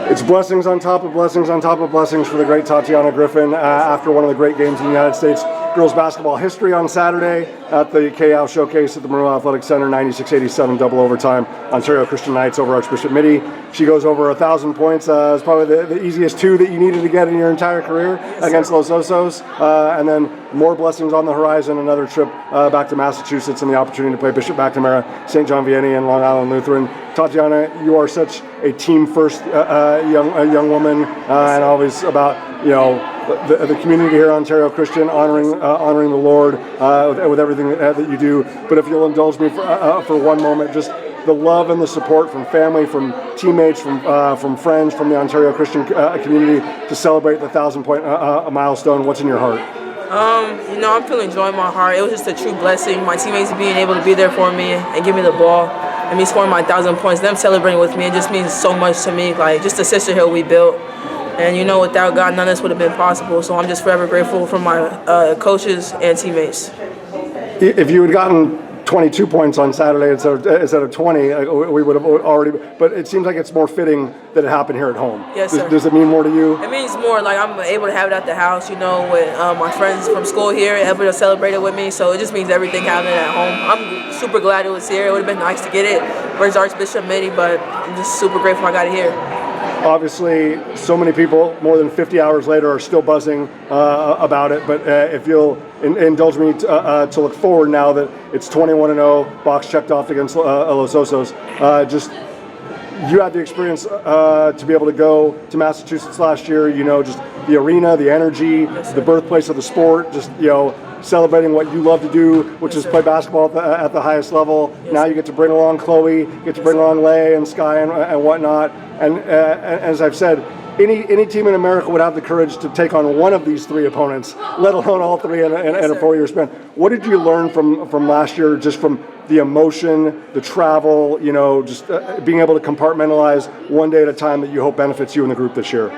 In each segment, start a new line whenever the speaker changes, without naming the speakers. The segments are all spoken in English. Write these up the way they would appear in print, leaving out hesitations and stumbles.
It's blessings on top of blessings on top of blessings for the great Tatianna Griffin after one of the great games in the United States girls basketball history on Saturday at the Kay Yow Showcase at the Meruelo Athletic Center, 96-87 double overtime. Ontario Christian Knights over Archbishop Mitty. She goes over 1,000 points. It's probably the easiest two that you needed to get in your entire career against Los Osos. And then more blessings on the horizon, another trip back to Massachusetts and the opportunity to play Bishop McNamara, St. John-Vianney, and Long Island Lutheran. Tatianna, you are such a team-first young woman, and always about, the community here, Ontario Christian, honoring the Lord with everything that you do. But if you'll indulge me for one moment, just the love and the support from family, from teammates, from friends, from the Ontario Christian community to celebrate the 1,000-point milestone. What's in your heart?
I'm feeling joy in my heart. It was just a true blessing. My teammates being able to be there for me and give me the ball and me scoring my 1,000 points, them celebrating with me, it just means so much to me. Like, just the sisterhood we built. And, without God, none of this would have been possible. So I'm just forever grateful for my coaches and teammates.
If you had gotten 22 points on Saturday instead of 20, we would have already. But it seems like it's more fitting that it happened here at home.
Yes, sir.
Does it mean more to you?
It means more. Like, I'm able to have it at the house, with my friends from school here, able to celebrate it with me. So it just means everything happening at home. I'm super glad it was here. It would have been nice to get it. Where's Archbishop Mitty? But I'm just super grateful I got it here.
Obviously, so many people, more than 50 hours later, are still buzzing about it. But if you'll indulge me to look forward now that it's 21-0, box checked off against Los Osos, you had the experience to be able to go to Massachusetts last year, just the arena, the energy, the birthplace of the sport, celebrating what you love to do, which is play basketball at the highest level. Now you get to bring along Chloe, get to bring along Lay and Sky and whatnot. And as I've said, any team in America would have the courage to take on one of these three opponents, let alone all three in a 4-year span. What did you learn from last year, just from the emotion, the travel, just being able to compartmentalize one day at a time that you hope benefits you and the group this year?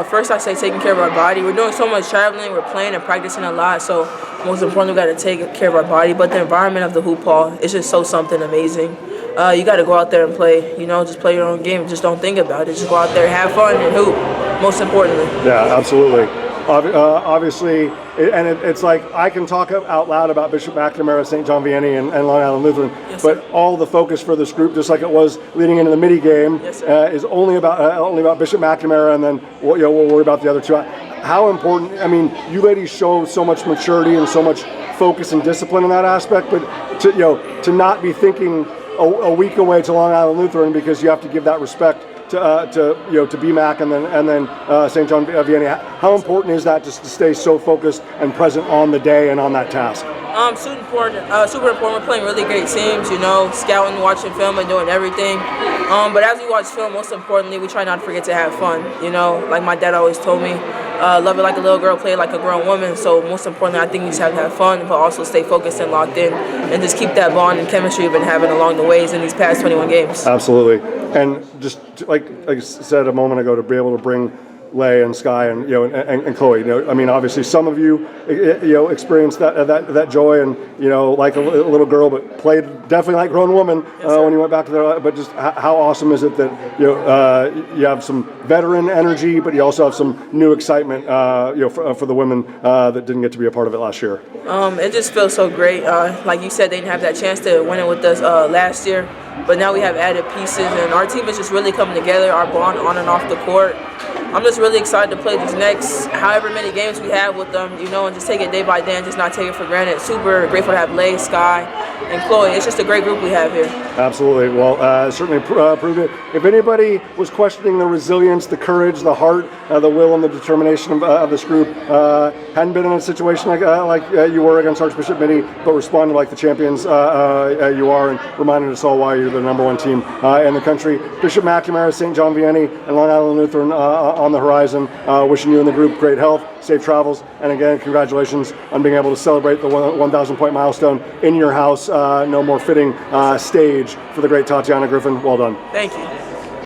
First I say taking care of our body. We're doing so much traveling, we're playing and practicing a lot, so most importantly, we got to take care of our body. But the environment of the Hoophall is just something amazing. You got to go out there and play, just play your own game. Just don't think about it. Just go out there, have fun, and hoop, most importantly.
Yeah, absolutely. Obviously, it's like I can talk out loud about Bishop McNamara, St. John-Vianney, and Long Island Lutheran, but all the focus for this group, just like it was leading into the Mitty game, is only about Bishop McNamara, and then we'll worry about the other two. How important? I mean, you ladies show so much maturity and so much focus and discipline in that aspect, but to not be thinking a week away to Long Island Lutheran because you have to give that respect to BMAC and then St. John-Vianney. How important is that just to stay so focused and present on the day and on that task?
Super important. We're playing really great teams, scouting, watching film, and doing everything. But as we watch film, most importantly, we try not to forget to have fun. Like my dad always told me, love it like a little girl, play it like a grown woman. So most importantly, I think we just have to have fun, but also stay focused and locked in, and just keep that bond and chemistry we've been having along the ways in these past 21 games.
Absolutely. And just like I said a moment ago, to be able to bring Lay and Sky and and Chloe, obviously some of you experienced that joy and like a little girl, but played definitely like a grown woman when you went back to there. But just how awesome is it that you have some veteran energy, but you also have some new excitement for the women that didn't get to be a part of it last year.
It just feels so great. Like you said, they didn't have that chance to win it with us last year, but now we have added pieces, and our team is just really coming together. Our bond on and off the court. I'm just really excited to play these next however many games we have with them, and just take it day by day and just not take it for granted. Super grateful to have Lay, Sky, and Chloe. It's just a great group we have here. Absolutely.
Well, certainly proved it. If anybody was questioning the resilience, the courage, the heart, the will, and the determination of this group, hadn't been in a situation like you were against Archbishop Mitty, but responded like the champions you are, and reminded us all why you're the #1 team in the country. Bishop McNamara, St. John-Vianney, and Long Island Lutheran on the horizon. Wishing you and the group great health, safe travels, and again, congratulations on being able to celebrate the 1,000-point milestone in your house. No more fitting stage for the great Tatianna Griffin. Well done.
Thank you.